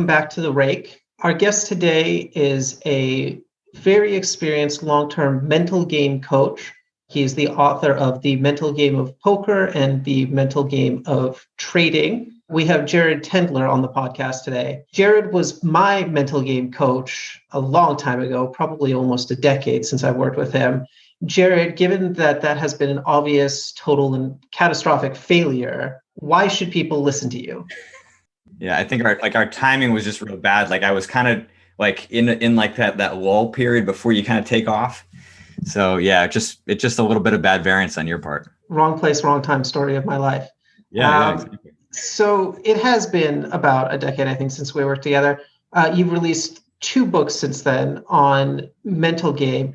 welcome back to the Rake. Our guest today is a very experienced long-term mental game coach. He is the author of The Mental Game of Poker and The Mental Game of Trading. We have Jared Tendler on the podcast today. Jared was my mental game coach a long time ago, probably almost a decade since I worked with him. Jared, given that that has been an obvious, total, and catastrophic failure, why should people listen to you? Yeah, I think our timing was just real bad. Like I was kind of like in like that lull period before you kind of take off. So yeah, it's just a little bit of bad variance on your part. Wrong place, wrong time story of my life. Yeah, exactly. So it has been about a decade, I think, since we worked together. You've released 2 books since then on mental game.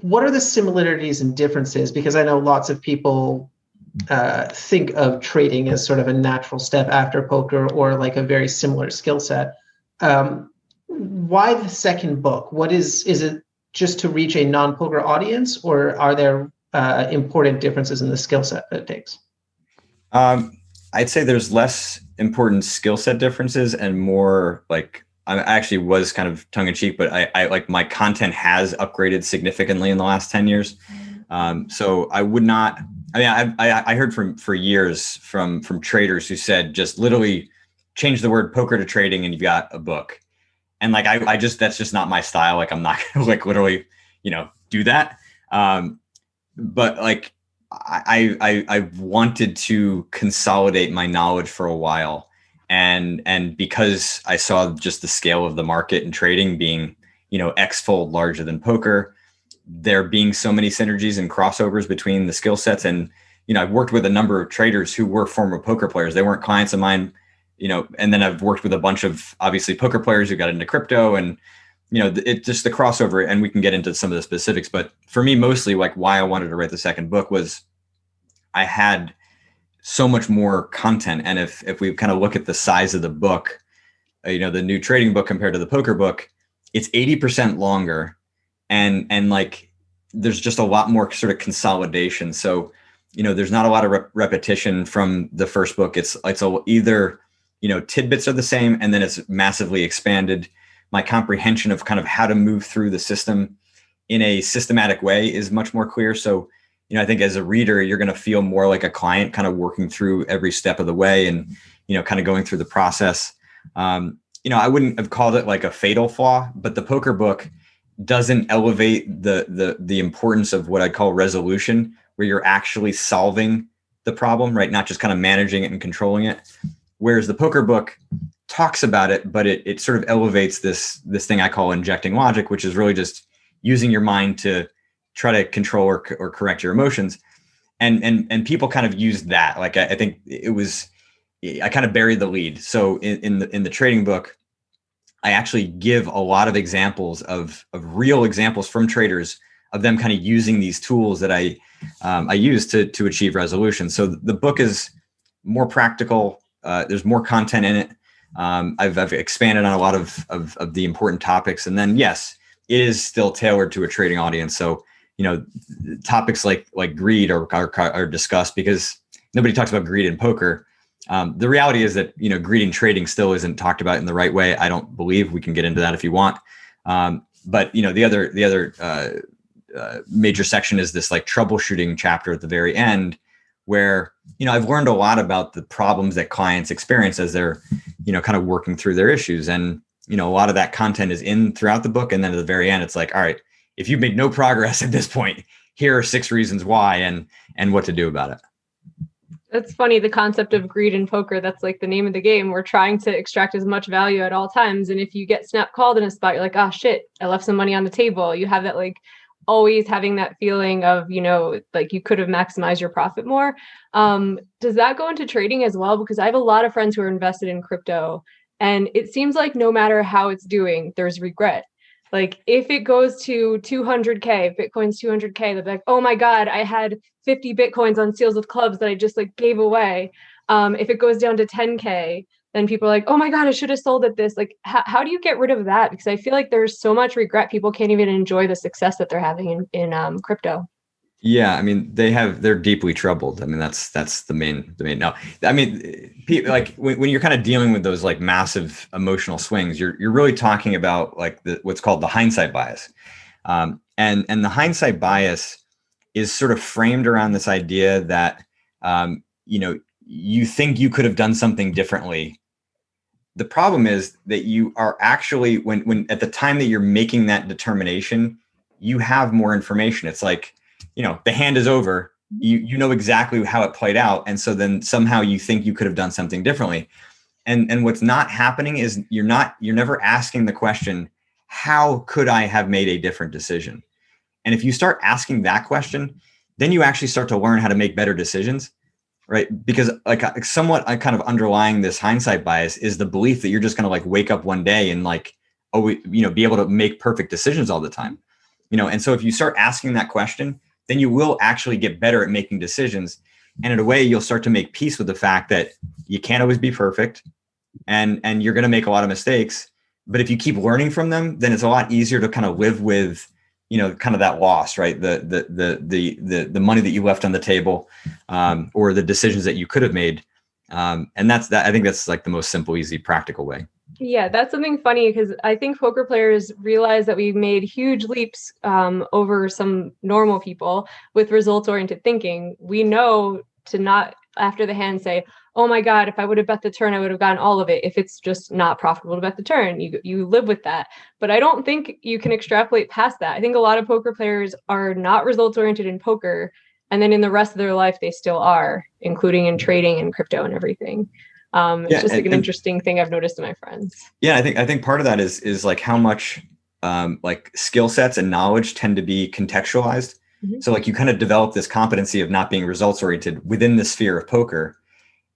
What are the similarities and differences? Because I know lots of people think of trading as sort of a natural step after poker or like a very similar skill set. Why the second book? Is it just to reach a non-poker audience, or are there important differences in the skill set that it takes? I'd say there's less important skill set differences and more like I actually was kind of tongue in cheek, but I like my content has upgraded significantly in the last 10 years. So I would not. I mean, I heard for years from traders who said just literally change the word poker to trading and you've got a book. And like I just that's just not my style. Like I'm not gonna like literally do that. But like I wanted to consolidate my knowledge for a while, and because I saw just the scale of the market and trading being X-fold larger than poker, there being so many synergies and crossovers between the skill sets. And I've worked with a number of traders who were former poker players. They weren't clients of mine, and then I've worked with a bunch of obviously poker players who got into crypto, and it just the crossover, and we can get into some of the specifics. But for me, mostly like why I wanted to write the second book was I had so much more content. And if we kind of look at the size of the book, the new trading book compared to the poker book, it's 80% longer. And like, there's just a lot more sort of consolidation. So, there's not a lot of repetition from the first book. It's either, tidbits are the same, and then it's massively expanded. My comprehension of kind of how to move through the system in a systematic way is much more clear. So, I think as a reader, you're going to feel more like a client kind of working through every step of the way and, kind of going through the process. I wouldn't have called it like a fatal flaw, but the poker book doesn't elevate the importance of what I call resolution, where you're actually solving the problem, right? Not just kind of managing it and controlling it. Whereas the poker book talks about it, but it sort of elevates this thing I call injecting logic, which is really just using your mind to try to control or correct your emotions. And people kind of used that. Like, I think I kind of buried the lead. So in the trading book, I actually give a lot of examples of real examples from traders of them kind of using these tools that I use to achieve resolution. So the book is more practical. There's more content in it. I've expanded on a lot of the important topics. And then, yes, it is still tailored to a trading audience. So, topics like greed are discussed because nobody talks about greed in poker. The reality is that, greed in trading still isn't talked about in the right way. I don't believe. We can get into that if you want. But the other major section is this like troubleshooting chapter at the very end, where, I've learned a lot about the problems that clients experience as they're, kind of working through their issues. And, a lot of that content is in throughout the book. And then at the very end, it's like, all right, if you've made no progress at this point, here are 6 reasons why and what to do about it. That's funny. The concept of greed in poker, that's like the name of the game. We're trying to extract as much value at all times. And if you get snap called in a spot, you're like, oh shit, I left some money on the table. You have that like always having that feeling of, like you could have maximized your profit more. Does that go into trading as well? Because I have a lot of friends who are invested in crypto, and it seems like no matter how it's doing, there's regret. Like if it goes to 200K, if Bitcoin's 200K, they'll be like, oh my God, I had 50 Bitcoins on Seals with Clubs that I just like gave away. If it goes down to 10K, then people are like, oh my God, I should have sold at this. Like, how do you get rid of that? Because I feel like there's so much regret. People can't even enjoy the success that they're having in crypto. Yeah, I mean, they're deeply troubled. I mean, that's the main. No, I mean, like when you're kind of dealing with those like massive emotional swings, you're really talking about like what's called the hindsight bias. And the hindsight bias is sort of framed around this idea that you think you could have done something differently. The problem is that you are actually when at the time that you're making that determination, you have more information. It's like, the hand is over. You know exactly how it played out, and so then somehow you think you could have done something differently. And what's not happening is you're never asking the question, how could I have made a different decision? And if you start asking that question, then you actually start to learn how to make better decisions, right? Because like somewhat I kind of underlying this hindsight bias is the belief that you're just going to like wake up one day and like, be able to make perfect decisions all the time, And so if you start asking that question, then you will actually get better at making decisions. And in a way, you'll start to make peace with the fact that you can't always be perfect and you're going to make a lot of mistakes. But if you keep learning from them, then it's a lot easier to kind of live with, kind of that loss, right? The money that you left on the table, or the decisions that you could have made. And that's that. I think that's like the most simple, easy, practical way. Yeah, that's something funny because I think poker players realize that we've made huge leaps over some normal people with results-oriented thinking. We know to not, after the hand, say, oh my God, if I would have bet the turn, I would have gotten all of it. If it's just not profitable to bet the turn, you live with that. But I don't think you can extrapolate past that. I think a lot of poker players are not results-oriented in poker, and then in the rest of their life, they still are, including in trading and crypto and everything. It's just like an interesting thing I've noticed in my friends. Yeah, I think part of that is like how much like skill sets and knowledge tend to be contextualized. Mm-hmm. So like you kind of develop this competency of not being results oriented within the sphere of poker,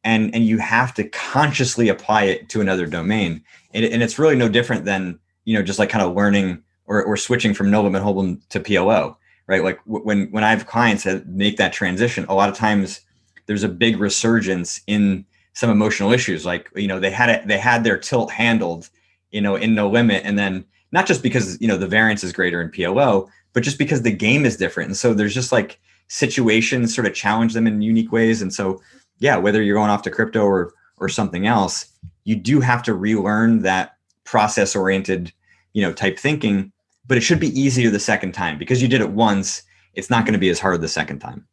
and you have to consciously apply it to another domain. And it's really no different than just like kind of learning or switching from no limit hold'em to PLO, right? Like when I have clients that make that transition, a lot of times there's a big resurgence in some emotional issues. Like, they had their tilt handled, in no limit. And then not just because, the variance is greater in PLO, but just because the game is different. And so there's just like situations sort of challenge them in unique ways. And so, yeah, whether you're going off to crypto or something else, you do have to relearn that process oriented, type thinking, but it should be easier the second time because you did it once. It's not going to be as hard the second time.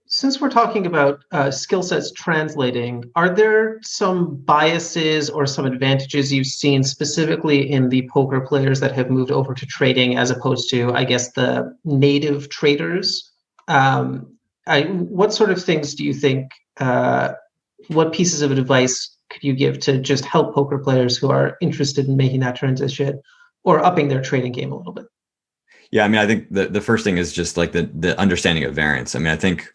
Since we're talking about skill sets translating, are there some biases or some advantages you've seen specifically in the poker players that have moved over to trading as opposed to, I guess, the native traders? What sort of things do you think, what pieces of advice could you give to just help poker players who are interested in making that transition or upping their trading game a little bit? Yeah, I mean, I think the first thing is just like the understanding of variance. I mean, I think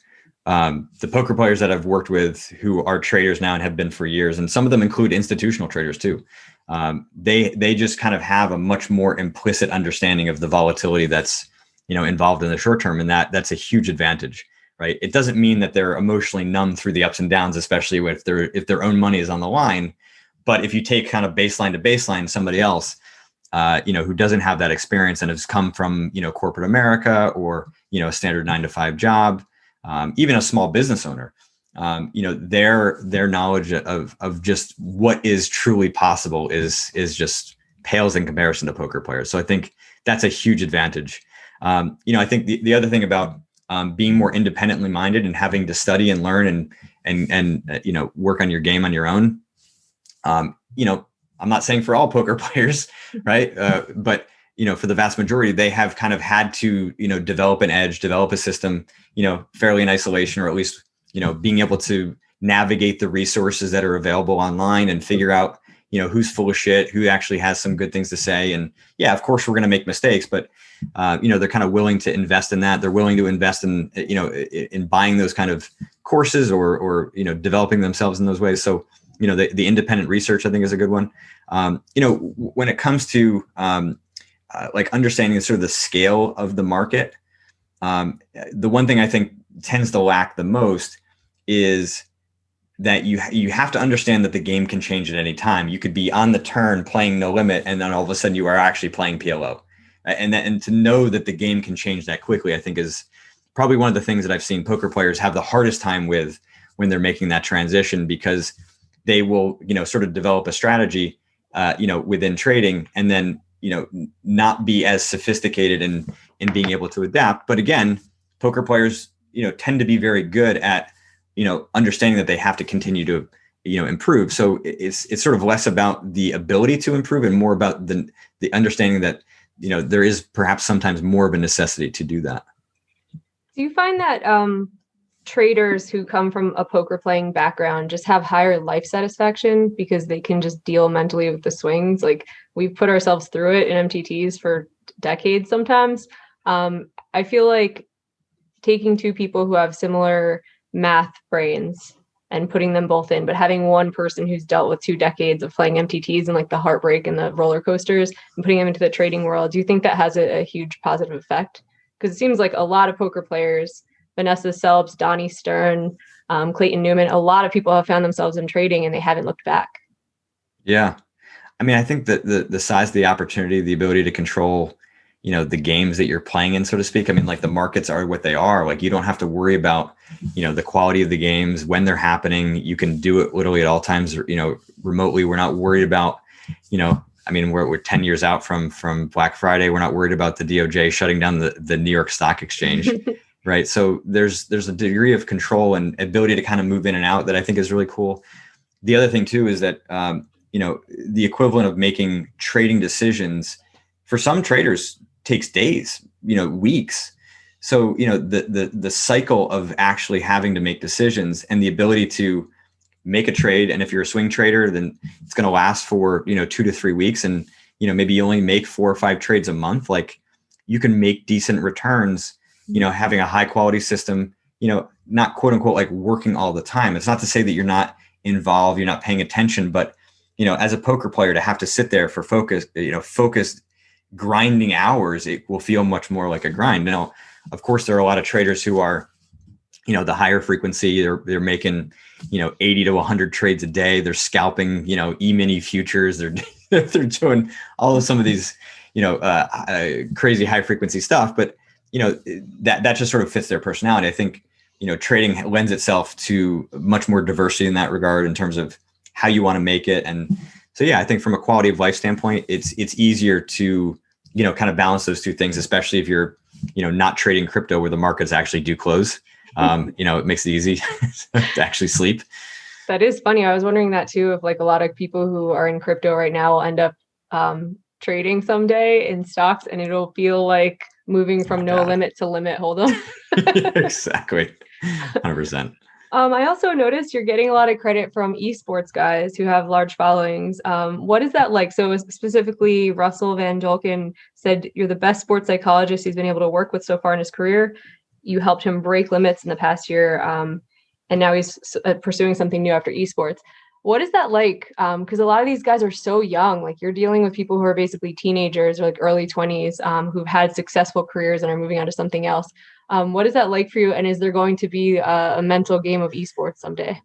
the poker players that I've worked with who are traders now and have been for years, and some of them include institutional traders too. They just kind of have a much more implicit understanding of the volatility that's, involved in the short term. And that's a huge advantage, right? It doesn't mean that they're emotionally numb through the ups and downs, especially if their own money is on the line. But if you take kind of baseline to baseline, somebody else, who doesn't have that experience and has come from, corporate America or, a standard 9-to-5 job, even a small business owner, their knowledge of just what is truly possible is just pales in comparison to poker players. So I think that's a huge advantage. I think the other thing about being more independently minded and having to study and learn and work on your game on your own. I'm not saying for all poker players, right? But for the vast majority, they have kind of had to, develop an edge, develop a system, fairly in isolation, or at least, being able to navigate the resources that are available online and figure out, who's full of shit, who actually has some good things to say. And yeah, of course we're going to make mistakes, but, they're kind of willing to invest in that. They're willing to invest in, in buying those kind of courses or developing themselves in those ways. So, the independent research, I think, is a good one. When it comes to, like understanding sort of the scale of the market, the one thing I think tends to lack the most is that you have to understand that the game can change at any time. You could be on the turn playing no limit, and then all of a sudden you are actually playing PLO, and to know that the game can change that quickly, I think is probably one of the things that I've seen poker players have the hardest time with when they're making that transition, because they will, sort of develop a strategy, within trading, and then, not be as sophisticated in being able to adapt. But again, poker players, tend to be very good at, understanding that they have to continue to, improve. So it's sort of less about the ability to improve and more about the understanding that, there is perhaps sometimes more of a necessity to do that. Do you find that traders who come from a poker playing background just have higher life satisfaction because they can just deal mentally with the swings? Like, we've put ourselves through it in MTTs for decades sometimes. I feel like taking two people who have similar math brains and putting them both in, but having one person who's dealt with 2 decades of playing MTTs and like the heartbreak and the roller coasters and putting them into the trading world, do you think that has a huge positive effect? Because it seems like a lot of poker players, Vanessa Selbst, Donnie Stern, Clayton Newman, a lot of people have found themselves in trading and they haven't looked back. Yeah. I mean, I think that the size of the opportunity, the ability to control, the games that you're playing in, so to speak. I mean, like, the markets are what they are. Like, you don't have to worry about, the quality of the games, when they're happening. You can do it literally at all times, remotely. We're not worried about, I mean, we're 10 years out from Black Friday. We're not worried about the DOJ shutting down the New York Stock Exchange. Right. So there's a degree of control and ability to kind of move in and out that I think is really cool. The other thing too is that, the equivalent of making trading decisions for some traders takes days, weeks. So, the cycle of actually having to make decisions and the ability to make a trade. And if you're a swing trader, then it's going to last for, 2 to 3 weeks. And, maybe you only make 4 or 5 trades a month. Like, you can make decent returns, having a high quality system, not quote unquote, like, working all the time. It's not to say that you're not involved, you're not paying attention, but, as a poker player, to have to sit there for focused grinding hours, it will feel much more like a grind. Now, of course, there are a lot of traders who are, the higher frequency, they're making, 80 to 100 trades a day. They're scalping, E-mini futures. They're doing all of some of these, crazy high frequency stuff. But, that just sort of fits their personality. I think, trading lends itself to much more diversity in that regard in terms of how you want to make it. And so, yeah, I think from a quality of life standpoint, it's easier to, kind of balance those two things, especially if you're, not trading crypto where the markets actually do close. It makes it easy to actually sleep. That is funny. I was wondering that too, if like a lot of people who are in crypto right now will end up trading someday in stocks, and it'll feel like moving from no limit to limit hold'em. Exactly. 100%. I also noticed you're getting a lot of credit from esports guys who have large followings. What is that like? So specifically, Russell Van Dolken said you're the best sports psychologist he's been able to work with so far in his career. You helped him break limits in the past year, and now he's pursuing something new after esports. What is that like? Because a lot of these guys are so young. Like, you're dealing with people who are basically teenagers or like early 20s, who've had successful careers and are moving on to something else. What is that like for you? And is there going to be a mental game of esports someday?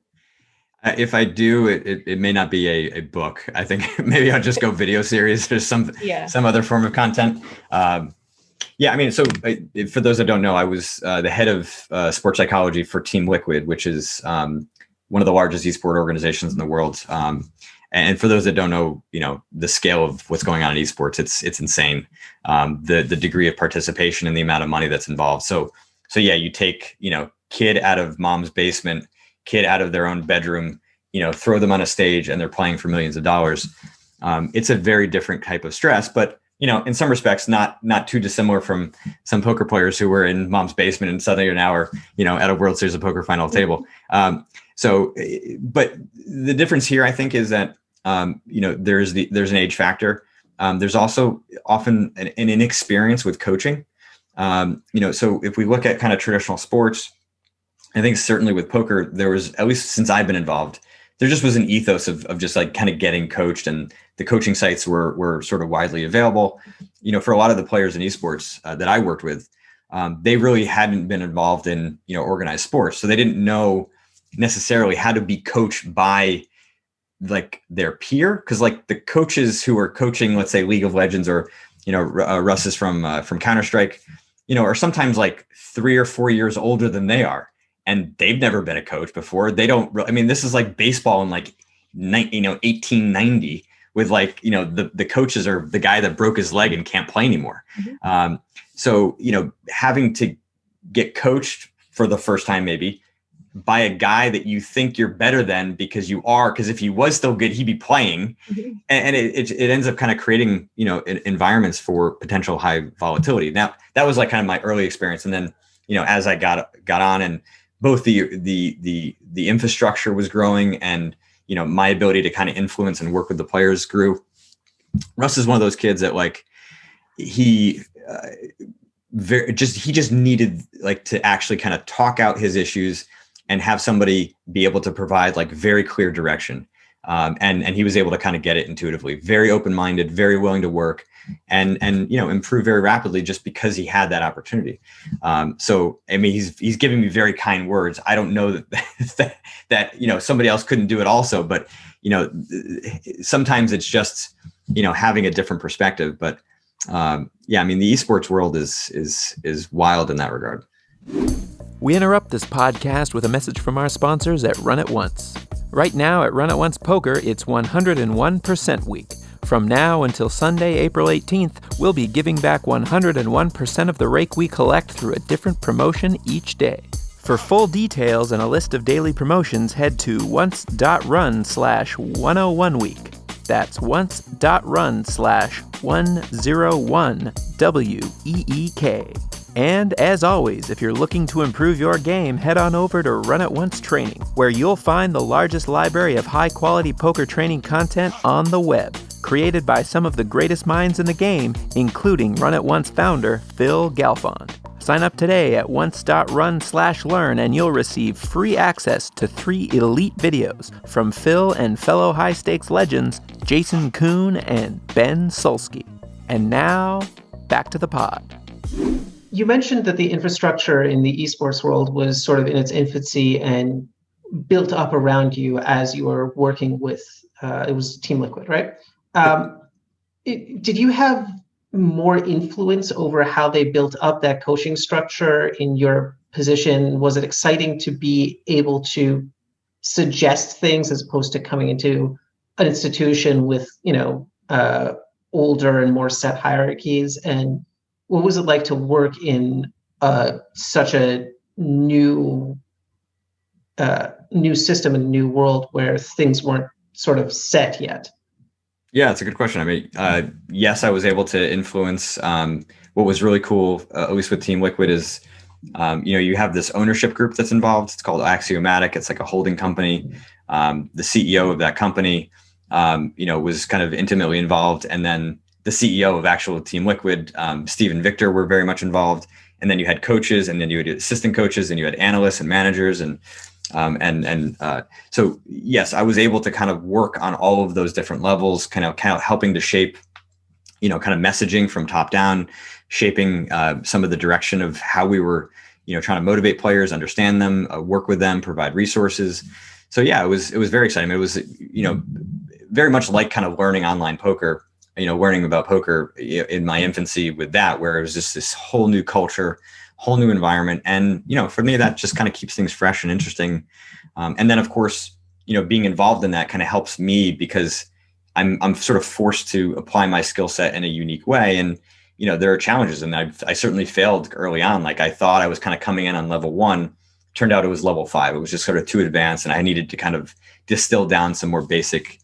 If I do, it may not be a book. I think maybe I'll just go video series or some other form of content. Yeah, I mean, so for those that don't know, I was the head of sports psychology for Team Liquid, which is one of the largest esport organizations in the world. And for those that don't know, the scale of what's going on in esports, it's insane. The degree of participation and the amount of money that's involved. So yeah, you take, kid out of mom's basement, kid out of their own bedroom, throw them on a stage and they're playing for millions of dollars. It's a very different type of stress, but in some respects, not too dissimilar from some poker players who were in mom's basement and suddenly now are, at a World Series of Poker final table. But the difference here, I think, is that, there's an age factor. There's also often an inexperience with coaching. So if we look at kind of traditional sports, I think certainly with poker, there was, at least since I've been involved, there just was an ethos of just like kind of getting coached, and the coaching sites were sort of widely available. For a lot of the players in esports that I worked with, they really hadn't been involved in, organized sports. So they didn't know necessarily how to be coached by like their peer. Cause like the coaches who are coaching, let's say League of Legends or, Russ is from Counter-Strike, or sometimes like 3 or 4 years older than they are, and they've never been a coach before. They don't, I mean, this is like baseball in like, 1890 with like, the coaches are the guy that broke his leg and can't play anymore. Mm-hmm. So, having to get coached for the first time, maybe by a guy that you think you're better than because if he was still good, he'd be playing. Mm-hmm. And it ends up kind of creating, environments for potential high volatility. Now that was like kind of my early experience. And then, as I got on, and both the infrastructure was growing, and, my ability to kind of influence and work with the players grew. Russ is one of those kids that like, he just needed like to actually kind of talk out his issues and have somebody be able to provide like very clear direction. And he was able to kind of get it intuitively, very open-minded, very willing to work, and improve very rapidly just because he had that opportunity. So, I mean, he's giving me very kind words. I don't know that somebody else couldn't do it also, but, sometimes it's just, having a different perspective. But I mean, the esports world is wild in that regard. We interrupt this podcast with a message from our sponsors at Run It Once. Right now at Run It Once Poker, it's 101% week. From now until Sunday, April 18th, we'll be giving back 101% of the rake we collect through a different promotion each day. For full details and a list of daily promotions, head to once.run/101week. That's once.run/101WEEK. And as always, if you're looking to improve your game, head on over to Run It Once Training, where you'll find the largest library of high-quality poker training content on the web, created by some of the greatest minds in the game, including Run It Once founder Phil Galfond. Sign up today at once.run/learn and you'll receive free access to 3 elite videos from Phil and fellow high-stakes legends Jason Kuhn and Ben Sulsky. And now, back to the pod. You mentioned that the infrastructure in the esports world was sort of in its infancy and built up around you as you were working with, it was Team Liquid, right? Did you have more influence over how they built up that coaching structure in your position? Was it exciting to be able to suggest things as opposed to coming into an institution with, older and more set hierarchies? And what was it like to work in such a new system and new world where things weren't sort of set yet? Yeah, it's a good question. I mean, yes, I was able to influence. What was really cool, at least with Team Liquid, is you have this ownership group that's involved. It's called Axiomatic. It's like a holding company. The CEO of that company, was kind of intimately involved, and then the CEO of actual Team Liquid, Steve and Victor, were very much involved. And then you had coaches, and then you had assistant coaches, and you had analysts and managers, so yes, I was able to kind of work on all of those different levels, kind of helping to shape, kind of messaging from top down, shaping some of the direction of how we were, trying to motivate players, understand them, work with them, provide resources. So yeah, it was very exciting. It was, very much like kind of learning online poker, learning about poker in my infancy with that, where it was just this whole new culture, whole new environment. And, for me, that just kind of keeps things fresh and interesting. And then, of course, being involved in that kind of helps me because I'm sort of forced to apply my skill set in a unique way. And, there are challenges, and I certainly failed early on. Like I thought I was kind of coming in on level 1, turned out it was level 5. It was just sort of too advanced, and I needed to kind of distill down some more basic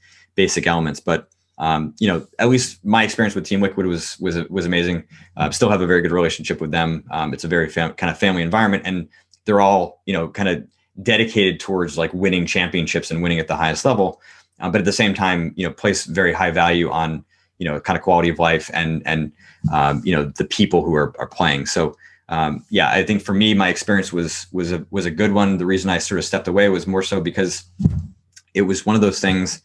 elements. But at least my experience with Team Liquid was amazing. Still have a very good relationship with them. It's a very kind of family environment, and they're all, kind of dedicated towards like winning championships and winning at the highest level. But at the same time, place very high value on, kind of quality of life and the people who are playing. So, I think for me, my experience was a good one. The reason I sort of stepped away was more so because it was one of those things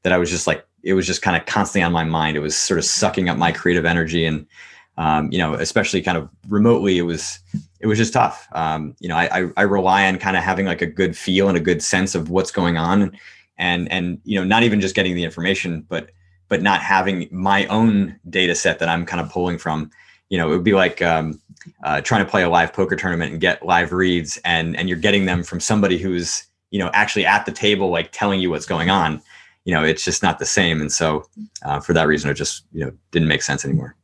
that I was just like, it was just kind of constantly on my mind. It was sort of sucking up my creative energy, and, especially kind of remotely, it was just tough. I rely on kind of having like a good feel and a good sense of what's going on, and, not even just getting the information, but not having my own data set that I'm kind of pulling from, it would be like trying to play a live poker tournament and get live reads, and you're getting them from somebody who's, actually at the table, like telling you what's going on. It's just not the same. And so for that reason, it just, didn't make sense anymore.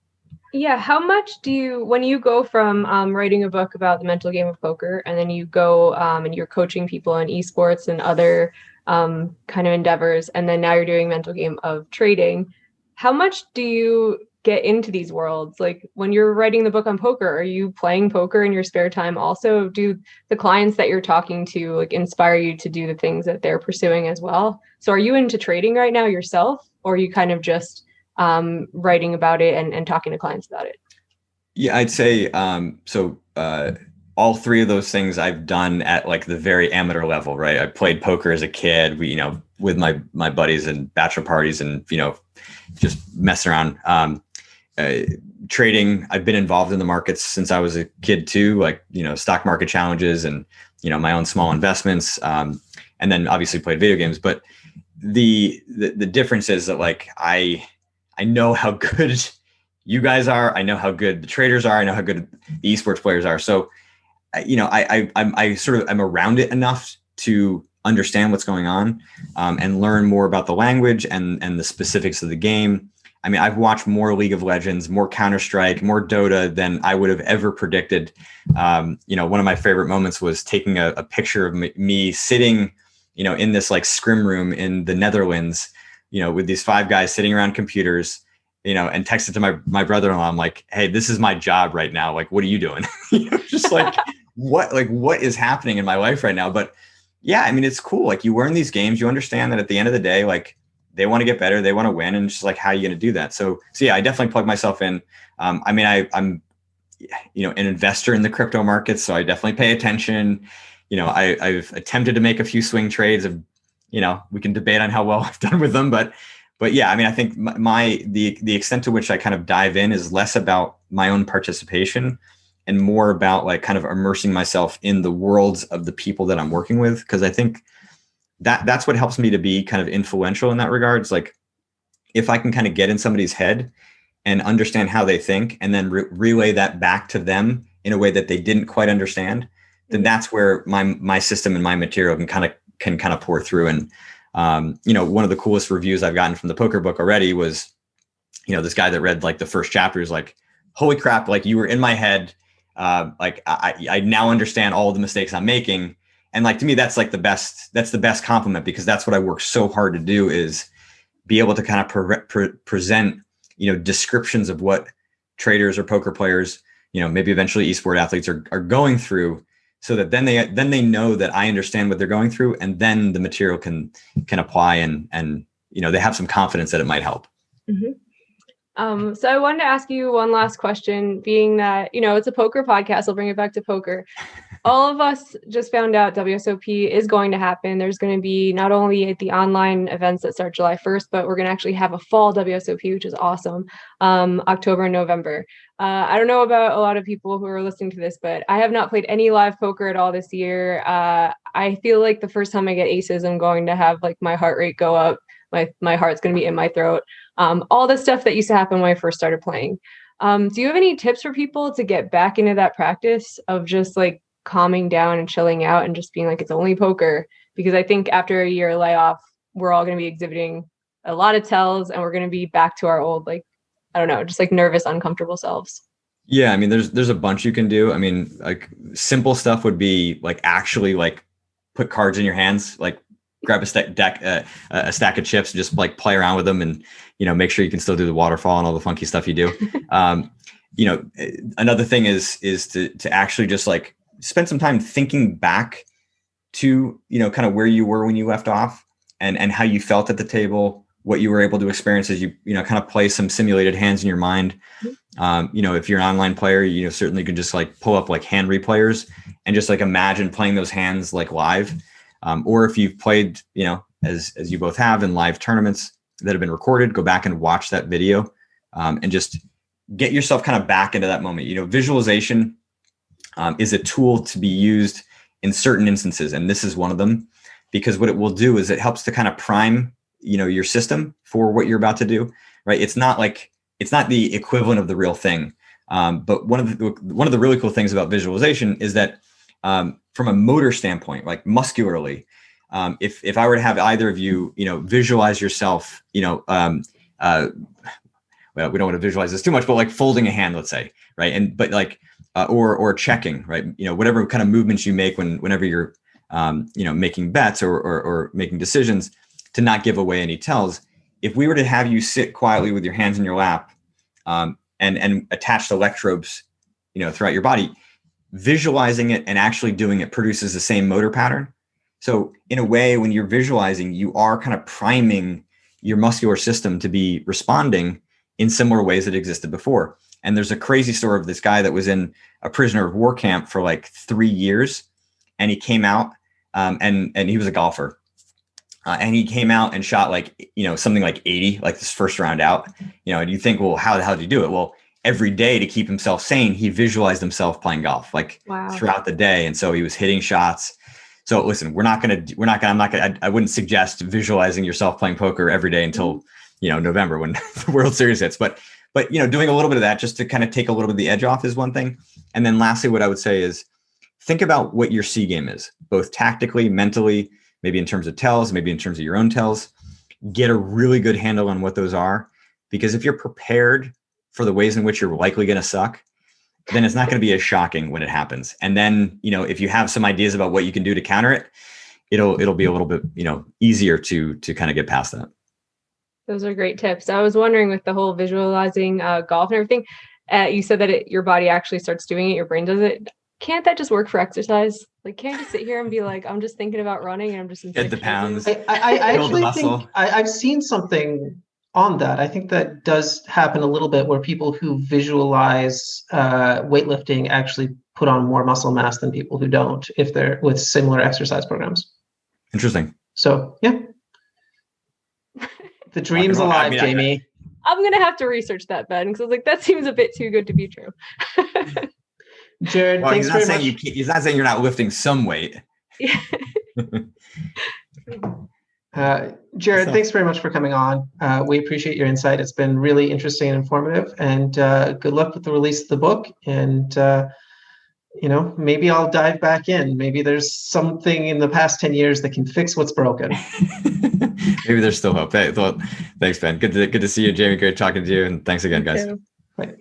Yeah. How much when you go from writing a book about the mental game of poker, and then you go and you're coaching people in esports and other kind of endeavors, and then now you're doing mental game of trading, how much do you get into these worlds? Like when you're writing the book on poker, are you playing poker in your spare time also? Do the clients that you're talking to like inspire you to do the things that they're pursuing as well? So are you into trading right now yourself, or are you kind of just writing about it and talking to clients about it? Yeah, I'd say all three of those things I've done at like the very amateur level, right? I played poker as a kid, with my buddies and bachelor parties and, just messing around. Trading, I've been involved in the markets since I was a kid too, like, stock market challenges and, my own small investments. And then obviously played video games. But the difference is that like, I know how good you guys are. I know how good the traders are. I know how good the esports players are. So, I sort of am around it enough to understand what's going on, and learn more about the language and the specifics of the game. I mean, I've watched more League of Legends, more Counter-Strike, more Dota than I would have ever predicted. One of my favorite moments was taking a picture of me sitting, in this like scrim room in the Netherlands, with these 5 guys sitting around computers, and texted to my brother-in-law. I'm like, hey, this is my job right now. Like, what are you doing? Just like, what is happening in my life right now? But yeah, I mean, it's cool. Like you learn these games, you understand that at the end of the day, like they want to get better, they want to win. And it's just like, how are you going to do that? So yeah, I definitely plug myself in. I mean, I'm, an investor in the crypto markets. So I definitely pay attention. I've attempted to make a few swing trades of, we can debate on how well I've done with them, but yeah, I mean, I think the extent to which I kind of dive in is less about my own participation and more about like kind of immersing myself in the worlds of the people that I'm working with. Cause I think that's what helps me to be kind of influential in that regard. It's like, if I can kind of get in somebody's head and understand how they think and then relay that back to them in a way that they didn't quite understand, then that's where my system and my material can kind of pour through. And, one of the coolest reviews I've gotten from the poker book already was, this guy that read like the first chapter is like, holy crap, like you were in my head. Like I now understand all of the mistakes I'm making. And like, to me, that's the best compliment, because that's what I work so hard to do, is be able to kind of present, descriptions of what traders or poker players, maybe eventually esport athletes are going through, so that then they know that I understand what they're going through, and then the material can apply and they have some confidence that it might help. Mm-hmm. So I wanted to ask you one last question, being that, it's a poker podcast. I'll bring it back to poker. All of us just found out WSOP is going to happen. There's going to be not only the online events that start July 1st, but we're going to actually have a fall WSOP, which is awesome, October and November. I don't know about a lot of people who are listening to this, but I have not played any live poker at all this year. I feel like the first time I get aces, I'm going to have like my heart rate go up. My heart's going to be in my throat. All the stuff that used to happen when I first started playing. Do you have any tips for people to get back into that practice of just like calming down and chilling out and just being like, it's only poker? Because I think after a year layoff, we're all going to be exhibiting a lot of tells, and we're going to be back to our old, like, I don't know, just like nervous, uncomfortable selves. Yeah. I mean, there's a bunch you can do. I mean, like simple stuff would be like actually like put cards in your hands, like grab a stack of chips, just like play around with them, and make sure you can still do the waterfall and all the funky stuff you do. Another thing is to actually just like spend some time thinking back to kind of where you were when you left off, and how you felt at the table, what you were able to experience as you kind of play some simulated hands in your mind. If you're an online player, certainly can just like pull up like hand replayers and just like imagine playing those hands like live. Or if you've played, as you both have, in live tournaments that have been recorded, go back and watch that video, and just get yourself kind of back into that moment. Visualization is a tool to be used in certain instances, and this is one of them, because what it will do is it helps to kind of prime, your system for what you're about to do, right? It's not the equivalent of the real thing. But one of the really cool things about visualization is that from a motor standpoint, like muscularly, if I were to have either of you, visualize yourself, well, we don't want to visualize this too much, but like folding a hand, let's say, right? But like, or checking, right? Whatever kind of movements you make whenever you're, making bets or making decisions to not give away any tells. If we were to have you sit quietly with your hands in your lap, and attached electrodes, throughout your body, visualizing it and actually doing it produces the same motor pattern. So in a way, when you're visualizing, you are kind of priming your muscular system to be responding in similar ways that existed before. And there's a crazy story of this guy that was in a prisoner of war camp for like 3 years. And he came out and he was a golfer. And he came out and shot like, something like 80, like this first round out, and you think, well, how the hell did he do it? Well, every day to keep himself sane, he visualized himself playing golf like throughout the day. And so he was hitting shots. So listen, I wouldn't suggest visualizing yourself playing poker every day until, November when the World Series hits, but doing a little bit of that just to kind of take a little bit of the edge off is one thing. And then lastly, what I would say is think about what your C game is, both tactically, mentally, maybe in terms of tells, maybe in terms of your own tells. Get a really good handle on what those are, because if you're prepared for the ways in which you're likely going to suck, then it's not going to be as shocking when it happens. And then, if you have some ideas about what you can do to counter it, it'll be a little bit, easier to kind of get past that. Those are great tips. I was wondering with the whole visualizing golf and everything, you said that your body actually starts doing it, your brain does it. Can't that just work for exercise? Like, can't you just sit here and be like, I'm just thinking about running and I'm just get the pounds. I actually think I've seen something on that. I think that does happen a little bit where people who visualize weightlifting actually put on more muscle mass than people who don't, if they're with similar exercise programs. Interesting. So, yeah. The dream's alive, Jamie. I'm going to have to research that, Ben, because I was like, that seems a bit too good to be true. Jared, thanks very much. He's not saying you're not lifting some weight. Yeah. Jared, thanks very much for coming on. We appreciate your insight. It's been really interesting and informative. And good luck with the release of the book. And, maybe I'll dive back in. Maybe there's something in the past 10 years that can fix what's broken. Maybe there's still hope. Hey, well, thanks, Ben. Good to see you, Jamie. Great talking to you. And thanks again, guys. Bye.